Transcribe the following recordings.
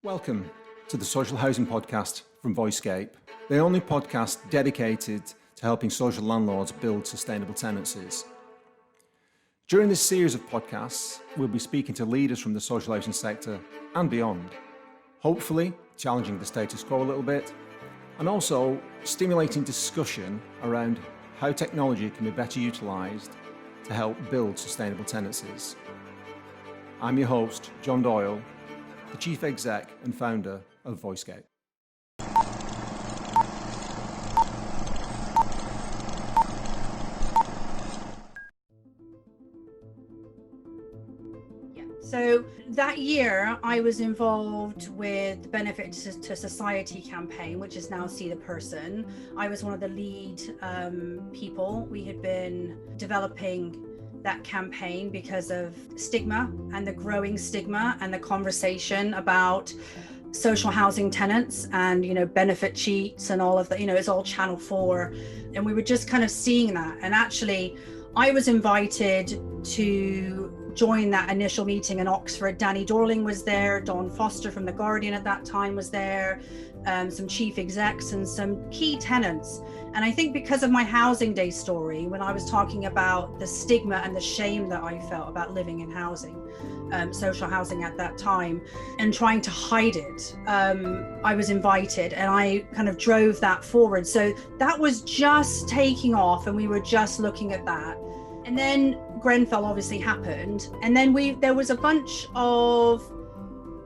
Welcome to the Social Housing Podcast from Voicescape, the only podcast dedicated to helping social landlords build sustainable tenancies. During this series of podcasts, we'll be speaking to leaders from the social housing sector and beyond, hopefully challenging the status quo a little bit, and also stimulating discussion around how technology can be better utilised to help build sustainable tenancies. I'm your host, John Doyle, the Chief Exec and founder of Voicescape. So that year I was involved with the Benefit to Society campaign, which is now See the Person. I was one of the lead people. We had been developing that campaign because of stigma and the growing stigma and the conversation about social housing tenants and, benefit cheats and all of that, it's all Channel 4. And we were just kind of seeing that. And actually, I was invited to join that initial meeting in Oxford. Danny Dorling was there, Dawn Foster from The Guardian at that time was there, some chief execs and some key tenants. And I think because of my Housing Day story, when I was talking about the stigma and the shame that I felt about living in housing, social housing at that time, and trying to hide it, I was invited and I kind of drove that forward. So that was just taking off and we were just looking at that. And then Grenfell obviously happened. And then there was a bunch of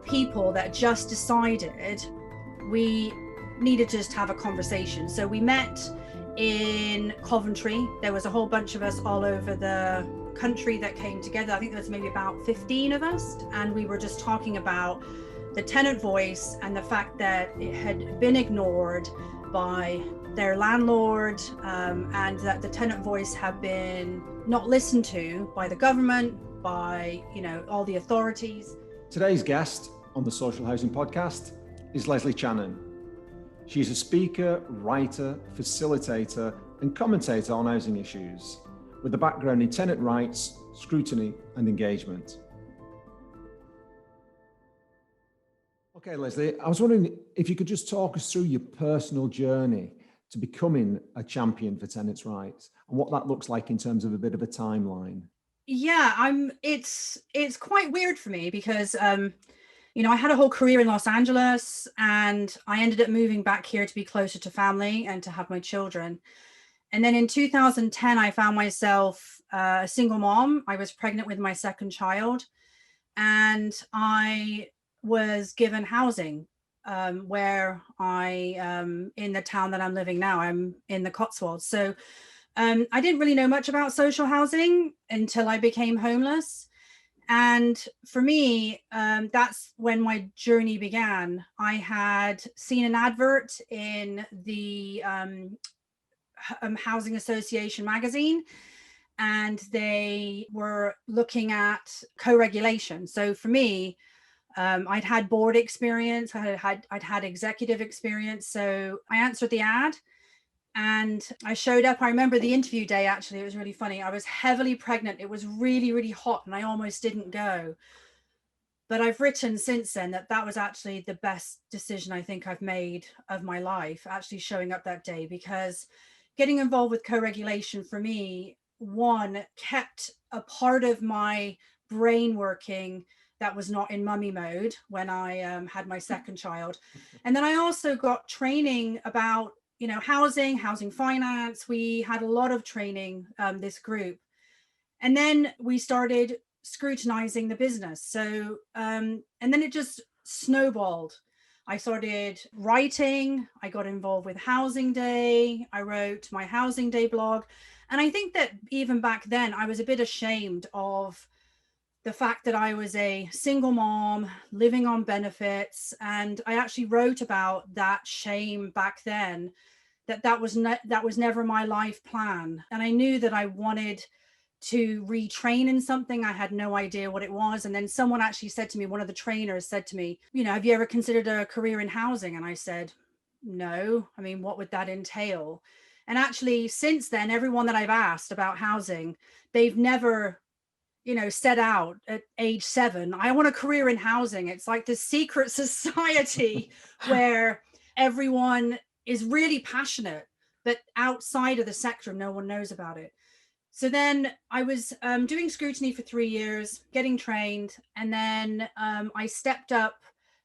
people that just decided we needed to just have a conversation. So we met in Coventry. There was a whole bunch of us all over the country that came together. I think there was maybe about 15 of us. And we were just talking about the tenant voice and the fact that it had been ignored by their landlord, and that the tenant voice had been not listened to by the government, by all the authorities. Today's guest on the Social Housing Podcast is Leslie Channon. She's a speaker, writer, facilitator, and commentator on housing issues, with a background in tenant rights, scrutiny, and engagement. Okay, Leslie, I was wondering if you could just talk us through your personal journey to becoming a champion for tenants' rights and what that looks like in terms of a bit of a timeline. Yeah, it's quite weird for me because, I had a whole career in Los Angeles and I ended up moving back here to be closer to family and to have my children. And then in 2010, I found myself a single mom. I was pregnant with my second child and I was given housing where in the town that I'm living now. I'm in the Cotswolds. So I didn't really know much about social housing until I became homeless. And for me, that's when my journey began. I had seen an advert in the Housing Association magazine, and they were looking at co-regulation. So for me, I'd had board experience, I'd had executive experience. So I answered the ad and I showed up. I remember the interview day, actually, it was really funny. I was heavily pregnant. It was really, really hot and I almost didn't go. But I've written since then that was actually the best decision I think I've made of my life, actually showing up that day, because getting involved with co-regulation for me, one, kept a part of my brain working that was not in mummy mode when I had my second child. And then I also got training about, housing finance. We had a lot of training, this group. And then we started scrutinizing the business. So, and then it just snowballed. I started writing, I got involved with Housing Day, I wrote my Housing Day blog. And I think that even back then, I was a bit ashamed of the fact that I was a single mom living on benefits. And I actually wrote about that shame back then, that was never my life plan. And I knew that I wanted to retrain in something. I had no idea what it was. And then someone actually said to me, one of the trainers said to me, have you ever considered a career in housing? And I said, no. I mean, what would that entail? And actually, since then, everyone that I've asked about housing, they've never set out at age 7, I want a career in housing. It's like this secret society where everyone is really passionate, but outside of the sector, no one knows about it. So then I was doing scrutiny for 3 years, getting trained, and then I stepped up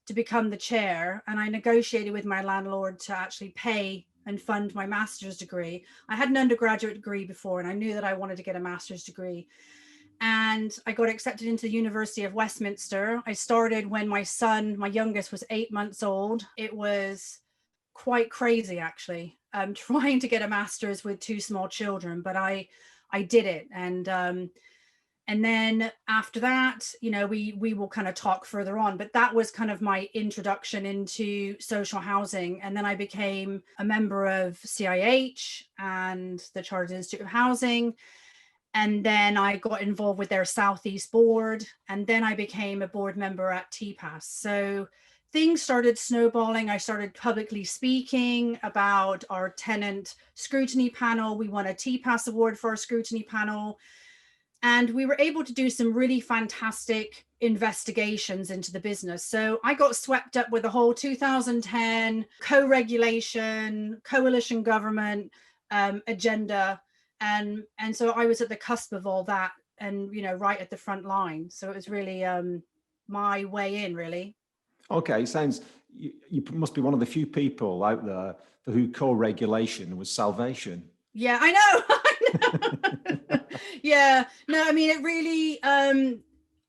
to become the chair, and I negotiated with my landlord to actually pay and fund my master's degree. I had an undergraduate degree before, and I knew that I wanted to get a master's degree. And I got accepted into the University of Westminster. I started when my son, my youngest, was 8 months old. It was quite crazy, actually, trying to get a master's with 2 small children, but I did it. And then after that, we will kind of talk further on, but that was kind of my introduction into social housing. And then I became a member of CIH and the Chartered Institute of Housing. And then I got involved with their Southeast board. And then I became a board member at TPAS. So things started snowballing. I started publicly speaking about our tenant scrutiny panel. We won a TPAS award for our scrutiny panel. And we were able to do some really fantastic investigations into the business. So I got swept up with the whole 2010 co-regulation, coalition government agenda. And so I was at the cusp of all that and, right at the front line. So it was really my way in, really. Okay, sounds, you must be one of the few people out there for who co-regulation was salvation. Yeah, I know. Yeah, no, I mean, it really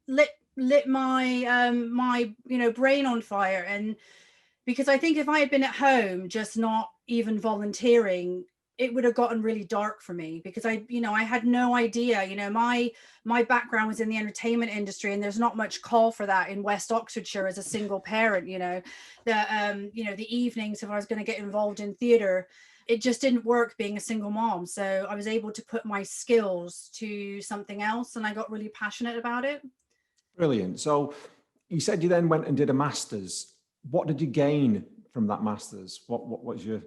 lit my my brain on fire. And because I think if I had been at home just not even volunteering, it would have gotten really dark for me, because I had no idea. My background was in the entertainment industry, and there's not much call for that in West Oxfordshire as a single parent. The evenings, if I was going to get involved in theatre, it just didn't work being a single mom. So I was able to put my skills to something else, and I got really passionate about it. Brilliant. So you said you then went and did a master's. What did you gain from that master's? What was the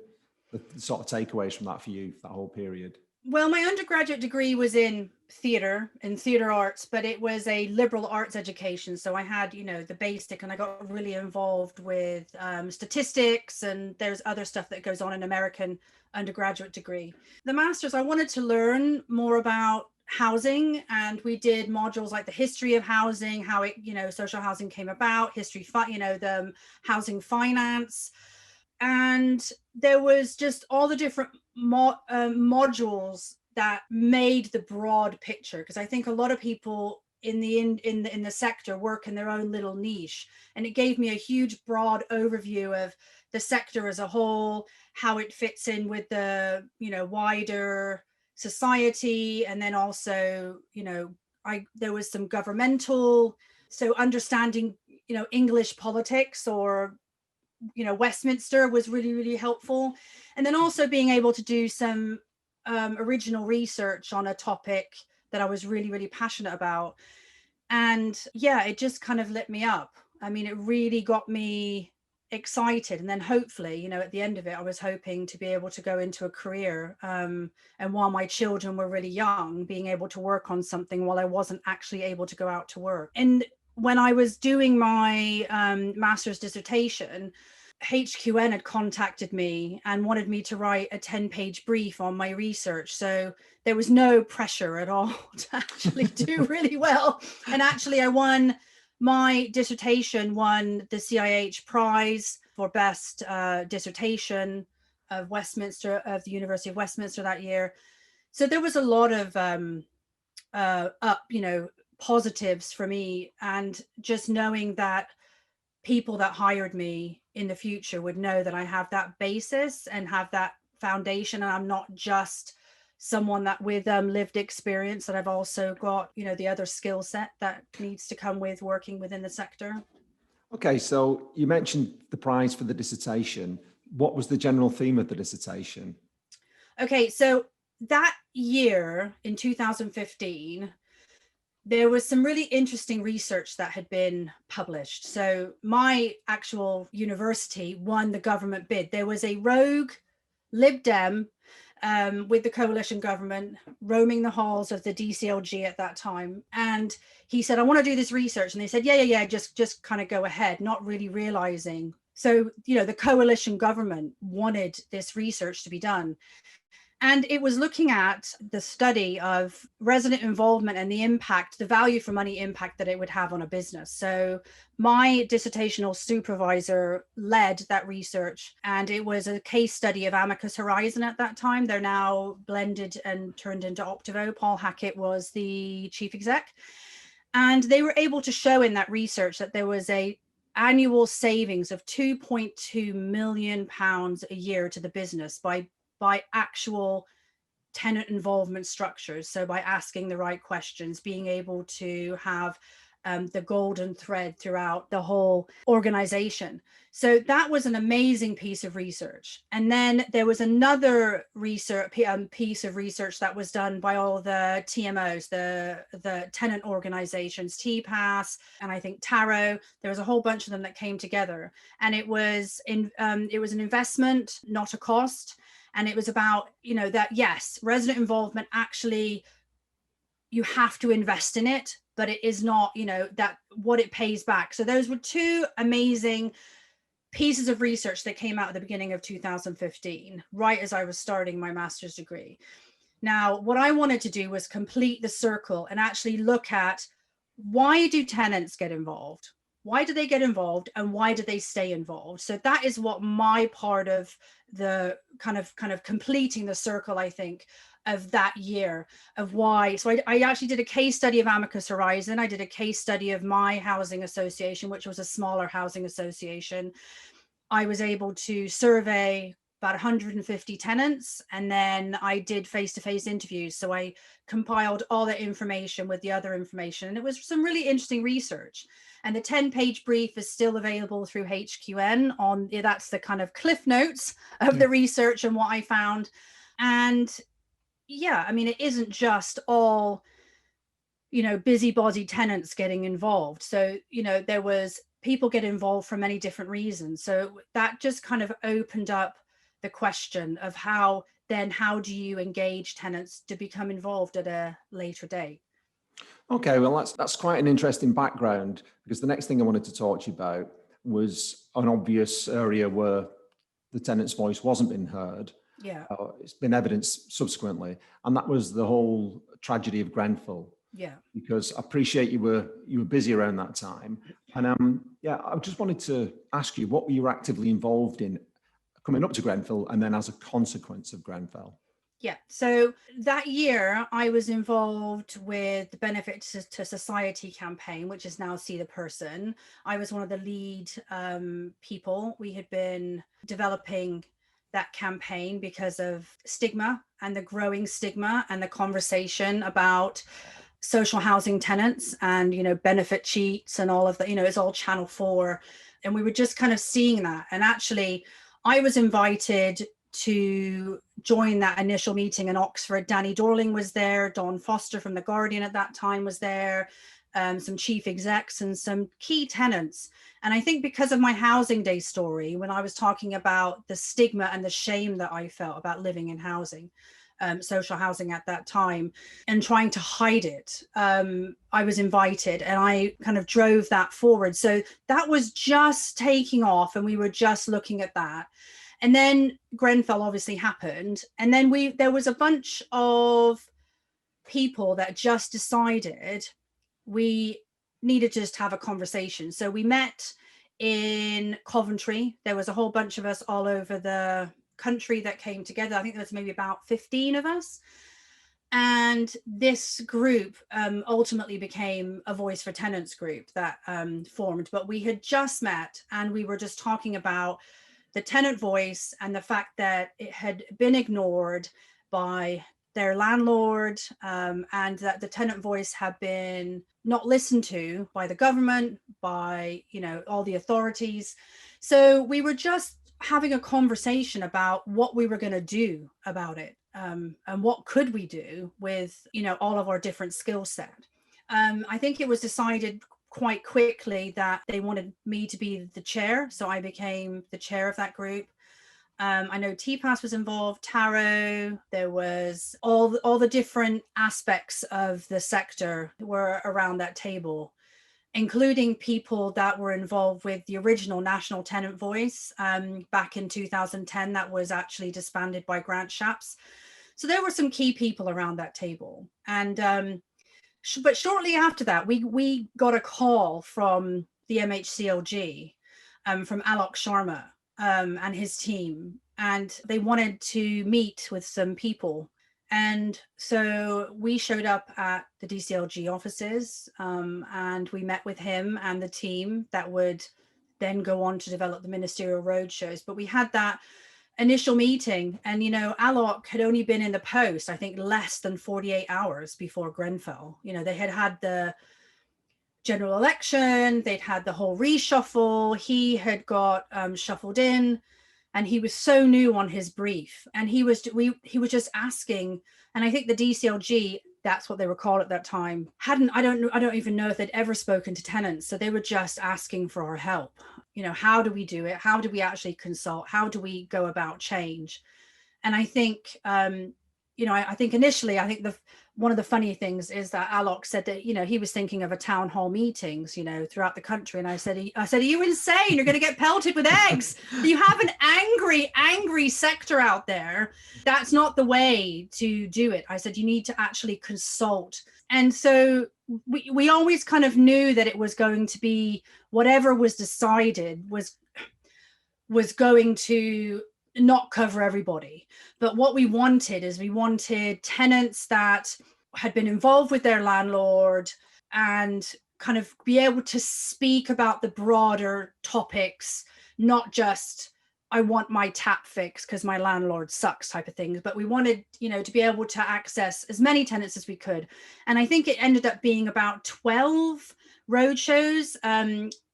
sort of takeaways from that for you, that whole period? Well, my undergraduate degree was in theatre and theatre arts, but it was a liberal arts education. So I had, the basic, and I got really involved with statistics, and there's other stuff that goes on in American undergraduate degree. The master's, I wanted to learn more about housing, and we did modules like the history of housing, how it, social housing came about, history, the housing finance. And there was just all the different modules that made the broad picture, because I think a lot of people in the sector work in their own little niche, and it gave me a huge broad overview of the sector as a whole, how it fits in with the wider society. And then also there was some governmental, so understanding English politics, or Westminster was really, really helpful. And then also being able to do some original research on a topic that I was really, really passionate about. And yeah, it just kind of lit me up. I mean, it really got me excited. And then hopefully, at the end of it, I was hoping to be able to go into a career. And while my children were really young, being able to work on something while I wasn't actually able to go out to work. And when I was doing my master's dissertation, HQN had contacted me and wanted me to write a 10-page brief on my research. So there was no pressure at all to actually do really well. And actually, my dissertation won the CIH prize for best dissertation of the University of Westminster that year. So there was a lot of positives for me, and just knowing that people that hired me in the future would know that I have that basis and have that foundation, and I'm not just someone that with lived experience, that I've also got the other skill set that needs to come with working within the sector. Okay, so you mentioned the prize for the dissertation. What was the general theme of the dissertation? Okay, so that year in 2015, there was some really interesting research that had been published. So my actual university won the government bid. There was a rogue Lib Dem with the coalition government, roaming the halls of the DCLG at that time. And he said, I want to do this research. And they said, yeah, just kind of go ahead, not really realizing. So, the coalition government wanted this research to be done. And it was looking at the study of resident involvement and the impact, the value for money impact that it would have on a business. So my dissertational supervisor led that research, and it was a case study of Amicus Horizon at that time. They're now blended and turned into Optivo. Paul Hackett was the chief exec. And they were able to show in that research that there was a annual savings of £2.2 million a year to the business by actual tenant involvement structures. So by asking the right questions, being able to have the golden thread throughout the whole organization. So that was an amazing piece of research. And then there was another piece of research that was done by all the TMOs, the tenant organizations, TPAS, and I think Taro. There was a whole bunch of them that came together, and it was an investment, not a cost. And it was about, that yes, resident involvement, actually, you have to invest in it, but it is not, that what it pays back. So those were two amazing pieces of research that came out at the beginning of 2015, right as I was starting my master's degree. Now, what I wanted to do was complete the circle and actually look at, why do tenants get involved? Why do they get involved, and why do they stay involved? So that is what my part of the kind of completing the circle, I think, of that year, of why. So I actually did a case study of Amicus Horizon. I did a case study of my housing association, which was a smaller housing association. I was able to survey about 150 tenants, and then I did face-to-face interviews. So I compiled all that information with the other information, and it was some really interesting research. And the 10-page brief is still available through HQN that's the kind of cliff notes of the research and what I found. And yeah, I mean, it isn't just all, busybody tenants getting involved. So, there was people get involved for many different reasons. So that just kind of opened up the question of how do you engage tenants to become involved at a later date? Okay, well, that's quite an interesting background, because the next thing I wanted to talk to you about was an obvious area where the tenant's voice wasn't being heard. Yeah. It's been evidenced subsequently, and that was the whole tragedy of Grenfell. Yeah. Because I appreciate you were busy around that time, and I just wanted to ask you, what you were actively involved in coming up to Grenfell, and then as a consequence of Grenfell. Yeah, so that year I was involved with the Benefit to Society campaign, which is now See the Person. I was one of the lead people. We had been developing that campaign because of stigma, and the growing stigma, and the conversation about social housing tenants and, benefit cheats and all of that. It's all Channel 4. And we were just kind of seeing that. And actually, I was invited to join that initial meeting in Oxford. Danny Dorling was there, Dawn Foster from The Guardian at that time was there, some chief execs and some key tenants. And I think because of my Housing Day story, when I was talking about the stigma and the shame that I felt about living in housing, social housing at that time, and trying to hide it, I was invited, and I kind of drove that forward. So that was just taking off, and we were just looking at that. And then Grenfell obviously happened. And then there was a bunch of people that just decided we needed to just have a conversation. So we met in Coventry. There was a whole bunch of us all over the country that came together. I think there was maybe about 15 of us. And this group ultimately became a Voice for Tenants group that formed. But we had just met, and we were just talking about the tenant voice and the fact that it had been ignored by their landlord, and that the tenant voice had been not listened to by the government, by, all the authorities. So we were just having a conversation about what we were going to do about it, and what could we do with, all of our different skill set. I think it was decided quite quickly that they wanted me to be the chair. So I became the chair of that group. I know TPAS was involved, Taro, there was all the different aspects of the sector were around that table, including people that were involved with the original National Tenant Voice back in 2010 that was actually disbanded by Grant Shapps. So there were some key people around that table. And but shortly after that, we got a call from the MHCLG, from Alok Sharma and his team, and they wanted to meet with some people. And so we showed up at the DCLG offices, and we met with him and the team that would then go on to develop the ministerial roadshows. But we had that initial meeting, and Alok had only been in the post, I think, less than 48 hours before Grenfell. They had the general election, they'd had the whole reshuffle, he had got shuffled in, and he was so new on his brief, and he was just asking. And I think the DCLG, that's what they were called at that time, I don't even know if they'd ever spoken to tenants, so they were just asking for our help. How do we do it? How do we actually consult? How do we go about change? And I think I think initially, one of the funny things is that Alok said that he was thinking of a town hall meetings throughout the country, and I said, are you insane? You're going to get pelted with eggs. You have an angry sector out there. That's not the way to do it. I said, you need to actually consult. And so we always kind of knew that it was going to be whatever was decided was going to not cover everybody. But what we wanted tenants that had been involved with their landlord and kind of be able to speak about the broader topics, not just I want my tap fixed because my landlord sucks type of things, but we wanted to be able to access as many tenants as we could. And I think it ended up being about 12 roadshows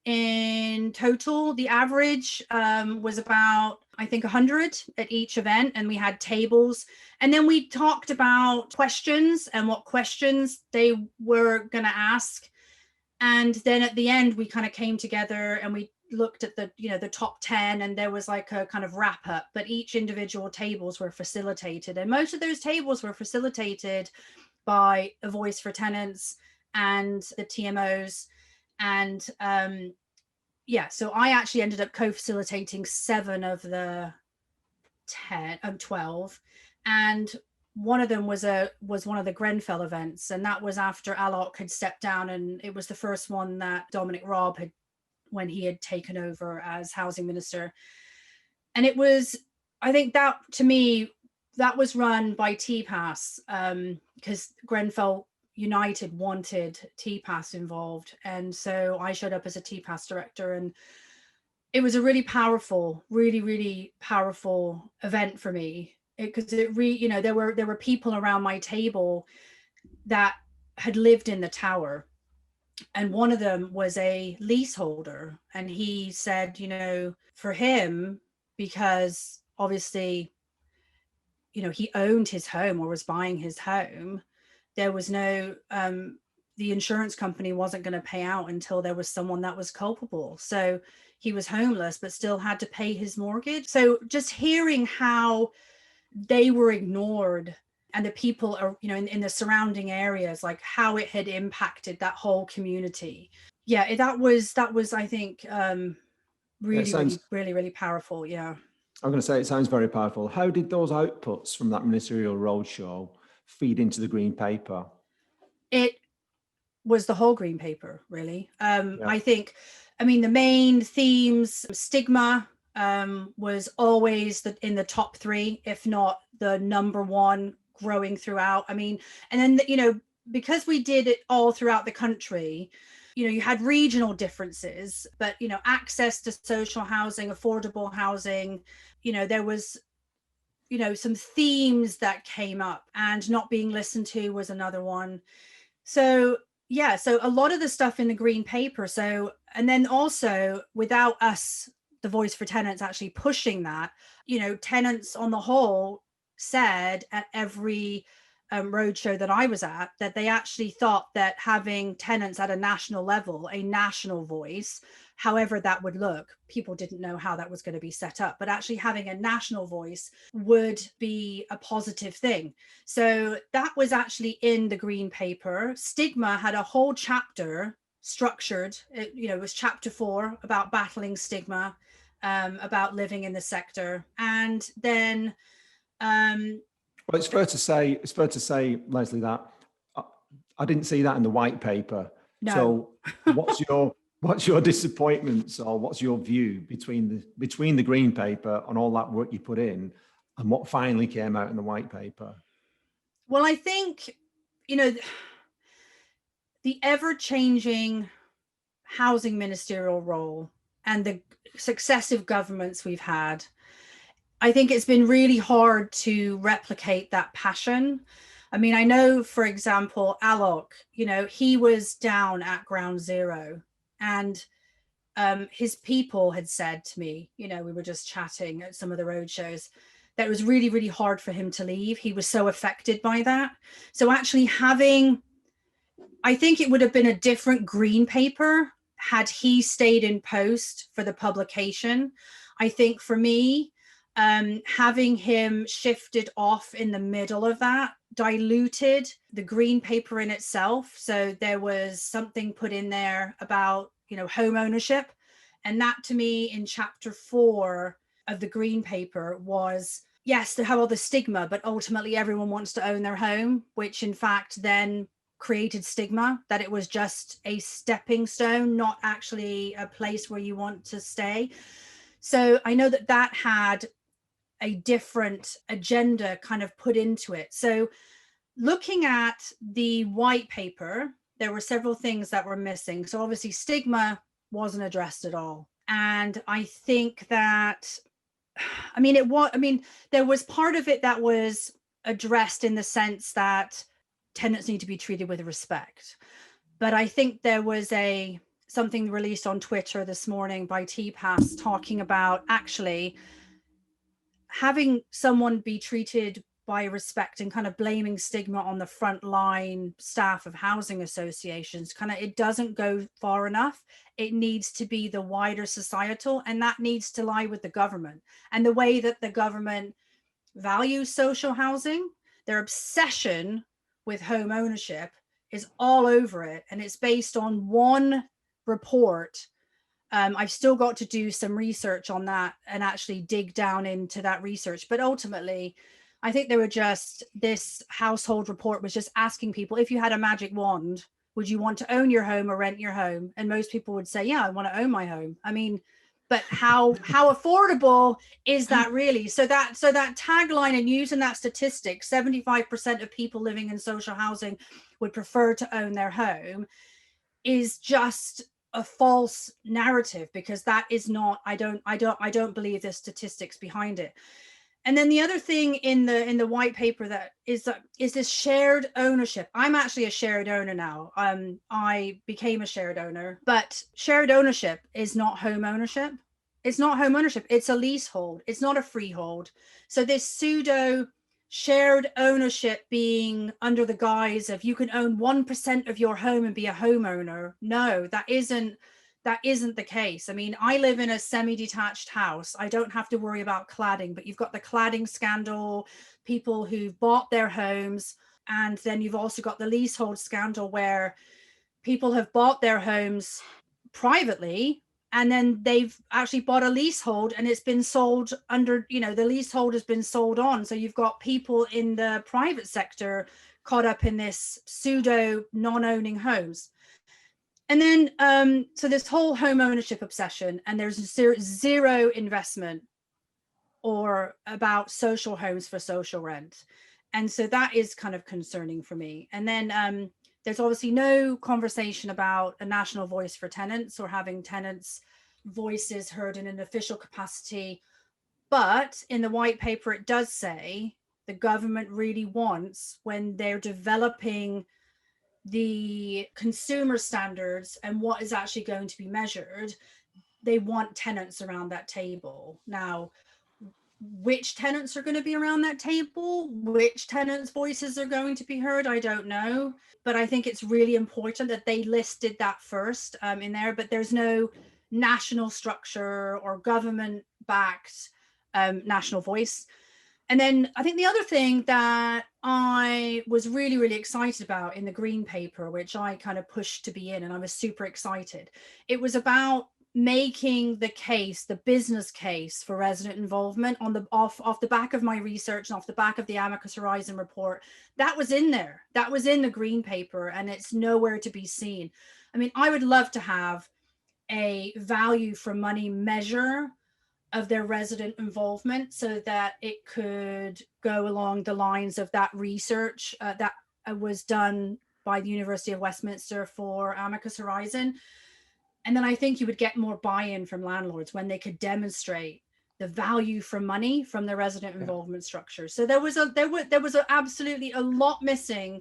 in total. The average was about, I think, 100 at each event, and we had tables. And then we talked about questions and what questions they were going to ask. And then at the end, we kind of came together and we looked at the top 10, and there was like a kind of wrap up, but each individual tables were facilitated. And most of those tables were facilitated by a Voice for Tenants and the TMOs. And so I actually ended up co-facilitating 7 of the 12, and one of them was one of the Grenfell events, and that was after Alok had stepped down, and it was the first one that Dominic Raab had, when he had taken over as housing minister. And it was, I think that to me, that was run by TPAS, because Grenfell United wanted TPAS involved. And so I showed up as a TPAS director, and it was a really powerful, really powerful event for me, because there were people around my table that had lived in the tower. And one of them was a leaseholder, and he said, for him, because obviously, he owned his home or was buying his home, there was no, the insurance company wasn't going to pay out until there was someone that was culpable. So he was homeless, but still had to pay his mortgage. So just hearing how they were ignored, and the people are, in the surrounding areas, like how it had impacted that whole community. Yeah, that was, I think, really powerful. Yeah. I'm going to say it sounds very powerful. How did those outputs from that ministerial roadshow feed into the Green Paper? It was the whole Green Paper, really. I think, the main themes, stigma was always in the top 3, if not the number 1, growing throughout. And then, because we did it all throughout the country, you had regional differences, but, access to social housing, affordable housing, there was, some themes that came up, and not being listened to was another one. So a lot of the stuff in the Green Paper. So, and then also without us, the Voice for Tenants, actually pushing that, tenants on the whole said at every roadshow that I was at, that they actually thought that having tenants at a national level, a national voice, however that would look. People didn't know how that was going to be set up, but actually having a national voice would be a positive thing. So that was actually in the green paper. Stigma had a whole chapter structured. It was chapter 4 about battling stigma, about living in the sector. And then Well, it's fair to say, Leslie, that I didn't see that in the white paper. no. So what's your disappointments, or what's your view between the green paper and all that work you put in and what finally came out in the white paper? Well, I think, the ever-changing housing ministerial role and the successive governments we've had, I think it's been really hard to replicate that passion. I mean, I know, for example, Alok, he was down at ground zero, and his people had said to me, we were just chatting at some of the road shows, that it was really, really hard for him to leave. He was so affected by that. So actually I think it would have been a different green paper had he stayed in post for the publication. I think for me, having him shifted off in the middle of that diluted the green paper in itself. So there was something put in there about, home ownership. And that, to me, in chapter 4 of the green paper was, yes, they have all the stigma, but ultimately everyone wants to own their home, which in fact then created stigma, that it was just a stepping stone, not actually a place where you want to stay. So I know that had a different agenda kind of put into it. So looking at the white paper, there were several things that were missing. So obviously stigma wasn't addressed at all. And I think that, there was part of it that was addressed in the sense that tenants need to be treated with respect. But I think there was something released on Twitter this morning by TPAS talking about actually having someone be treated by respect and kind of blaming stigma on the frontline staff of housing associations. It doesn't go far enough. It needs to be the wider societal, and that needs to lie with the government. And the way that the government values social housing, their obsession with home ownership is all over it. And it's based on one report. I've still got to do some research on that and actually dig down into that research. But ultimately, I think this household report was just asking people, if you had a magic wand, would you want to own your home or rent your home? And most people would say, yeah, I want to own my home. I mean, but how affordable is that really? So that tagline, and using that statistic, 75% of people living in social housing would prefer to own their home, is just a false narrative, because that is not, I don't believe there's statistics behind it. And then the other thing in the white paper that is this shared ownership. I'm actually a shared owner now. I became a shared owner, but shared ownership is not home ownership. It's not home ownership. It's a leasehold. It's not a freehold. So this pseudo shared ownership being under the guise of you can own 1% of your home and be a homeowner. No, that isn't the case. I mean, I live in a semi-detached house. I don't have to worry about cladding, but you've got the cladding scandal, people who've bought their homes, and then you've also got the leasehold scandal where people have bought their homes privately, and then they've actually bought a leasehold and it's been sold under, the leasehold has been sold on. So you've got people in the private sector caught up in this pseudo non-owning homes. And then, so this whole home ownership obsession, and there's zero investment or about social homes for social rent. And so that is kind of concerning for me. And then there's obviously no conversation about a national voice for tenants or having tenants' voices heard in an official capacity. But in the white paper, it does say the government really wants, when they're developing the consumer standards and what is actually going to be measured, they want tenants around that table. Now, which tenants are going to be around that table, which tenants' voices are going to be heard, I don't know. But I think it's really important that they listed that first in there. But there's no national structure or government-backed national voice. And then I think the other thing that I was really, really excited about in the green paper, which I kind of pushed to be in, and I was super excited, it was about making the case, the business case for resident involvement on the off the back of my research and off the back of the Amicus Horizon report. That was in there. That was in the green paper, and it's nowhere to be seen. I mean, I would love to have a value for money measure of their resident involvement so that it could go along the lines of that research that was done by the University of Westminster for Amicus Horizon. And then I think you would get more buy-in from landlords when they could demonstrate the value for money from the resident involvement structure. So there was absolutely a lot missing,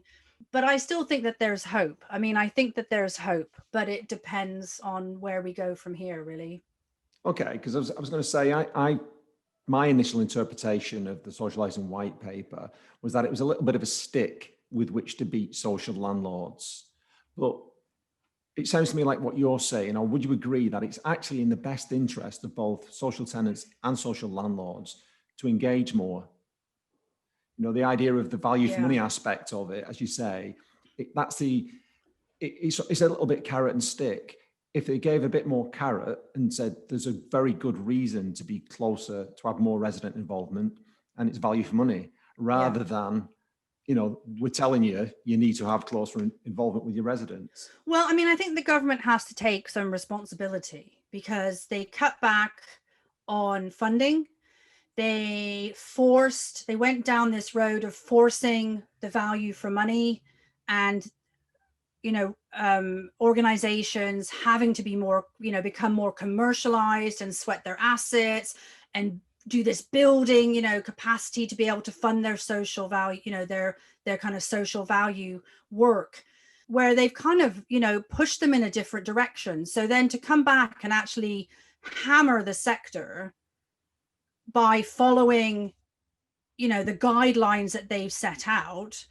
but I still think that there's hope. I mean, I think that there's hope, but it depends on where we go from here, really. Okay, because I was going to say, my initial interpretation of the social housing white paper was that it was a little bit of a stick with which to beat social landlords. But it sounds to me like what you're saying, or would you agree that it's actually in the best interest of both social tenants and social landlords to engage more? You know, the idea of the value for money aspect of it, as you say, it's a little bit carrot and stick. If they gave a bit more carrot and said there's a very good reason to be closer, to have more resident involvement, and it's value for money, rather than, you know, we're telling you need to have closer involvement with your residents. Well, I mean, I think the government has to take some responsibility because they cut back on funding. They went down this road of forcing the value for money, and organizations having to be more, become more commercialized and sweat their assets and do this building, capacity to be able to fund their social value, their kind of social value work, where they've kind of, pushed them in a different direction. So then to come back and actually hammer the sector by following, the guidelines that they've set out,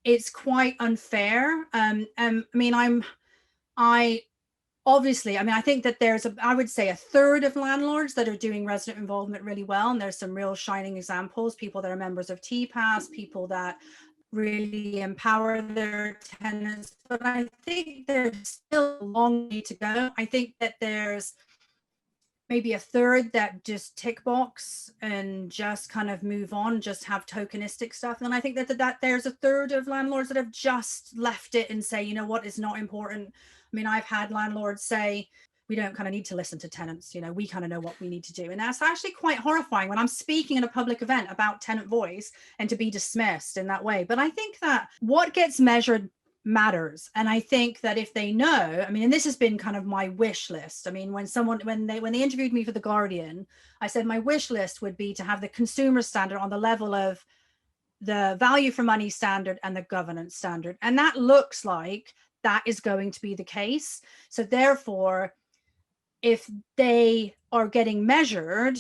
it's quite unfair. I think that I would say a third of landlords that are doing resident involvement really well. And there's some real shining examples, people that are members of TPAS, people that really empower their tenants. But I think there's still a long way to go. I think that there's maybe a third that just tick box and just kind of move on, just have tokenistic stuff. And I think that there's a third of landlords that have just left it and say, you know what, is not important. I mean, I've had landlords say, we don't kind of need to listen to tenants, we kind of know what we need to do. And that's actually quite horrifying when I'm speaking at a public event about tenant voice and to be dismissed in that way. But I think that what gets measured matters. And I think that if they know, and this has been kind of my wish list. I mean, when they interviewed me for The Guardian, I said my wish list would be to have the consumer standard on the level of the value for money standard and the governance standard. And that looks like that is going to be the case. So therefore, if they are getting measured,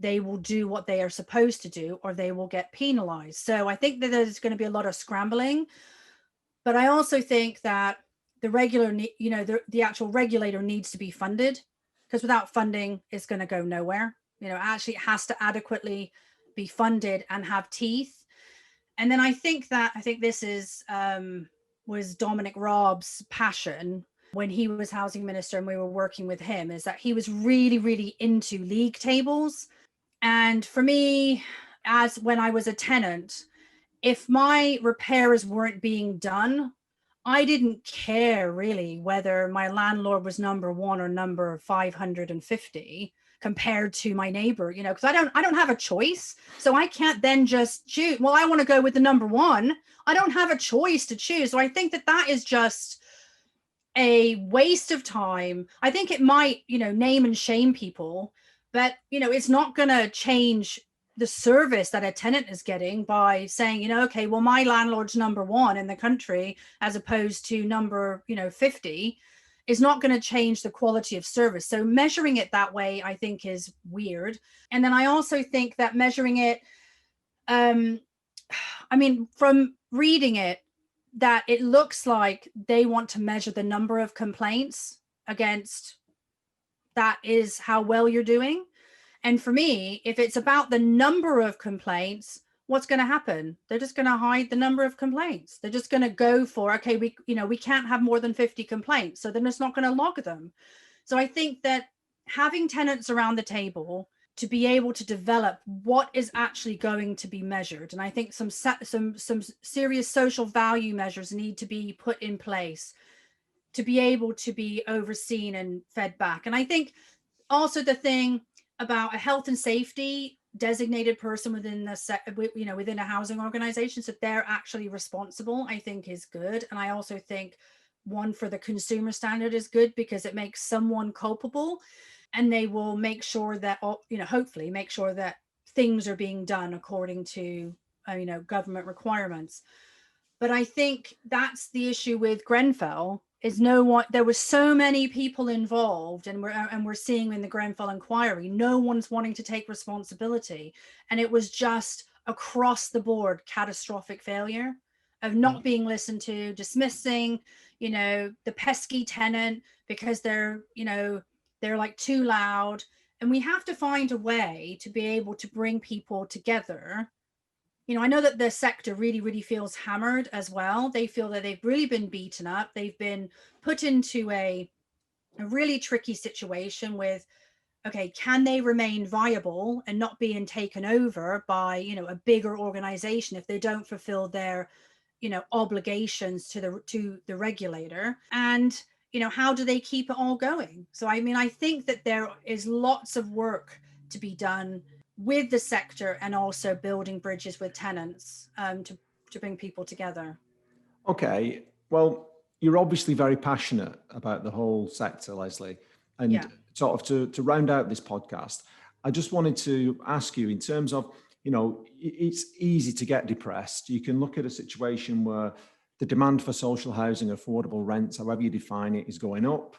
they will do what they are supposed to do, or they will get penalized. So I think that there's going to be a lot of scrambling. But I also think that the actual regulator needs to be funded, because without funding, it's going to go nowhere. Actually, it has to adequately be funded and have teeth. And then I think this was Dominic Raab's passion when he was housing minister and we were working with him, is that he was really, really into league tables. And for me, as when I was a tenant, if my repairs weren't being done, I didn't care really whether my landlord was number 1 or number 550 compared to my neighbor, because I don't have a choice. So I can't then just choose, well, I want to go with the number 1. I don't have a choice to choose. So I think that is just a waste of time. I think it might, name and shame people, but, it's not going to change the service that a tenant is getting by saying, okay, well, my landlord's number 1 in the country as opposed to number, 50 is not going to change the quality of service. So measuring it that way, I think, is weird. And then I also think that measuring it, from reading it, that it looks like they want to measure the number of complaints against that is how well you're doing. And for me, if it's about the number of complaints, what's going to happen? They're just going to hide the number of complaints. They're just going to go for, okay, we can't have more than 50 complaints. So then it's not going to log them. So I think that having tenants around the table to be able to develop what is actually going to be measured. And I think some serious social value measures need to be put in place to be able to be overseen and fed back. And I think also the thing about a health and safety designated person within within a housing organization, so they're actually responsible, I think is good. And I also think one for the consumer standard is good because it makes someone culpable, and they will make sure that, hopefully make sure that things are being done according to government requirements. But I think that's the issue with Grenfell, is there was so many people involved, and we're seeing in the Grenfell inquiry, no one's wanting to take responsibility. And it was just across the board catastrophic failure of not being listened to, dismissing, the pesky tenant because they're like too loud. And we have to find a way to be able to bring people together. I know that the sector really, really feels hammered as well. They feel that they've really been beaten up. They've been put into a really tricky situation with, okay, can they remain viable and not being taken over by, a bigger organization if they don't fulfill their, obligations to the regulator? And, how do they keep it all going? So, I think that there is lots of work to be done with the sector, and also building bridges with tenants to bring people together. Okay, well, you're obviously very passionate about the whole sector, Leslie. And sort of to round out this podcast, I just wanted to ask you, in terms of, it's easy to get depressed. You can look at a situation where the demand for social housing, affordable rents, however you define it, is going up.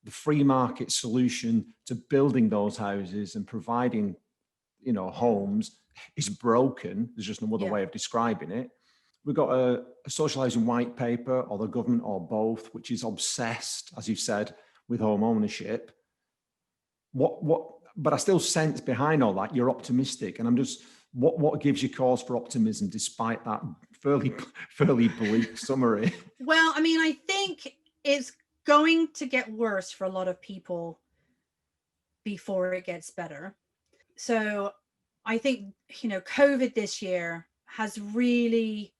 The free market solution to building those houses and providing, homes is broken. There's just no other way of describing it. We've got a social housing white paper, or the government, or both, which is obsessed, as you said, with home ownership. But I still sense behind all that, you're optimistic. And I'm just, what gives you cause for optimism despite that fairly bleak summary? Well, I think it's going to get worse for a lot of people before it gets better. So I think, COVID this year has really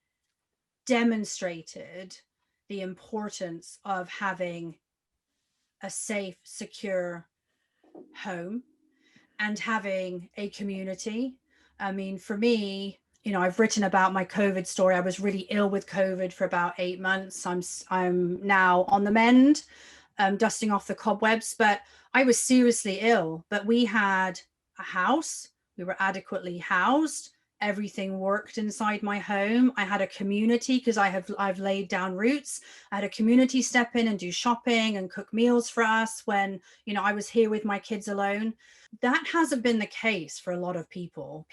demonstrated the importance of having a safe, secure home and having a community. For me, I've written about my COVID story. I was really ill with COVID for about 8 months. I'm now on the mend, dusting off the cobwebs, but I was seriously ill. But we had a house, we were adequately housed, everything worked inside my home. I had a community because I've laid down roots. I had a community step in and do shopping and cook meals for us when, I was here with my kids alone. That hasn't been the case for a lot of people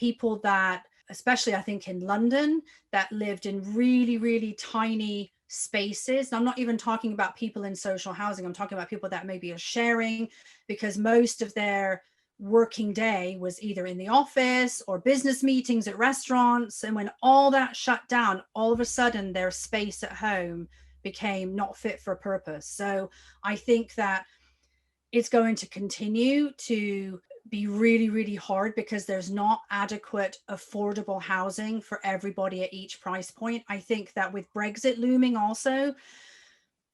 that, especially I think in London, that lived in really, really tiny spaces. And I'm not even talking about people in social housing. I'm talking about people that maybe are sharing, because most of their working day was either in the office or business meetings at restaurants. And when all that shut down, all of a sudden their space at home became not fit for purpose. So I think that it's going to continue to be really, really hard because there's not adequate, affordable housing for everybody at each price point. I think that with Brexit looming also,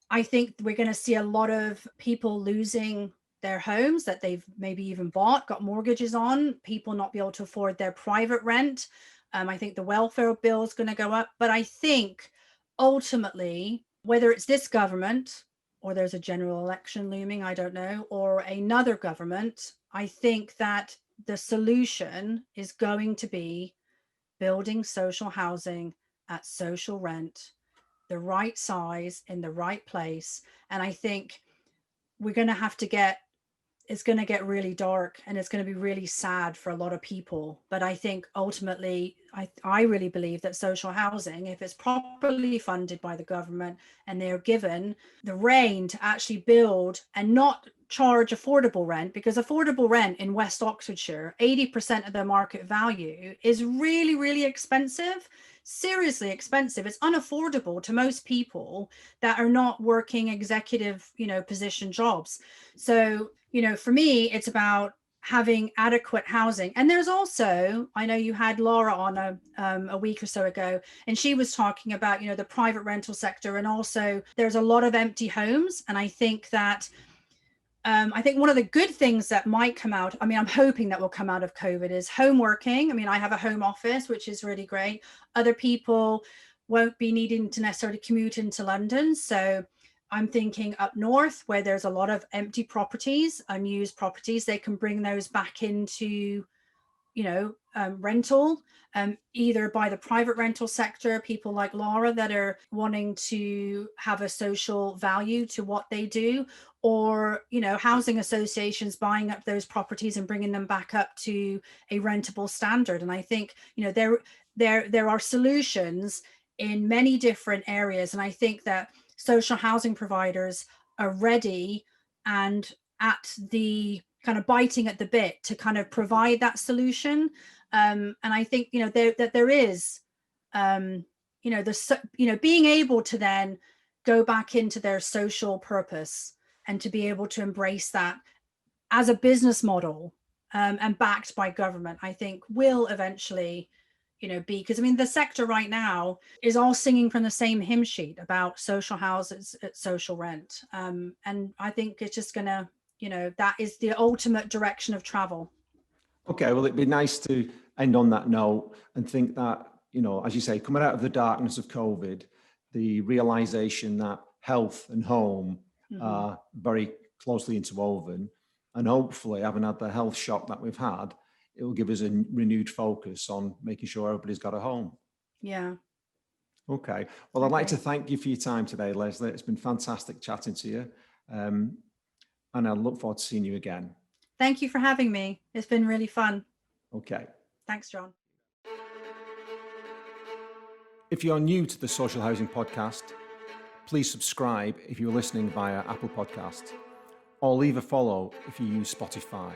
I think we're going to see a lot of people losing their homes that they've maybe even got mortgages on, people not be able to afford their private rent. I think the welfare bill is going to go up. But I think ultimately, whether it's this government or there's a general election looming, I don't know, or another government, I think that the solution is going to be building social housing at social rent, the right size in the right place. And I think we're going to have to it's going to get really dark, and it's going to be really sad for a lot of people. But I think ultimately, I really believe that social housing, if it's properly funded by the government and they're given the reign to actually build and not charge affordable rent, because affordable rent in West Oxfordshire, 80% of the market value, is really, really expensive, seriously expensive. It's unaffordable to most people that are not working executive, position jobs. So, for me, it's about having adequate housing. And there's also, I know you had Laura on a week or so ago, and she was talking about, the private rental sector, and also there's a lot of empty homes. And I think that one of the good things that might come out, I'm hoping that will come out of COVID, is home working. I have a home office, which is really great. Other people won't be needing to necessarily commute into London. So I'm thinking up north, where there's a lot of empty properties, unused properties, they can bring those back into, rental, either by the private rental sector, people like Laura that are wanting to have a social value to what they do, or, housing associations buying up those properties and bringing them back up to a rentable standard. And I think, there are solutions in many different areas. And I think that social housing providers are ready and at the kind of biting at the bit to kind of provide that solution. And I think, that there is, being able to then go back into their social purpose and to be able to embrace that as a business model, and backed by government, I think will eventually, be, because the sector right now is all singing from the same hymn sheet about social houses at social rent. And I think it's just gonna, that is the ultimate direction of travel. Okay, well, it'd be nice to end on that note and think that, as you say, coming out of the darkness of COVID, the realization that health and home are very closely interwoven, and hopefully, having had the health shock that we've had, it will give us a renewed focus on making sure everybody's got a home. Yeah. Okay. Well, I'd like to thank you for your time today, Leslie. It's been fantastic chatting to you. And I look forward to seeing you again. Thank you for having me. It's been really fun. Okay. Thanks, John. If you're new to the Social Housing Podcast, please subscribe if you're listening via Apple Podcasts, or leave a follow if you use Spotify.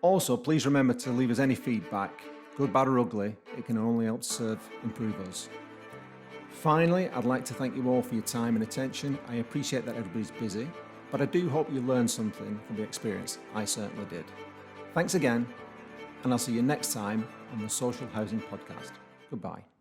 Also, please remember to leave us any feedback, good, bad or ugly. It can only help serve improve us. Finally, I'd like to thank you all for your time and attention. I appreciate that everybody's busy, but I do hope you learned something from the experience. I certainly did. Thanks again, and I'll see you next time on the Social Housing Podcast. Goodbye.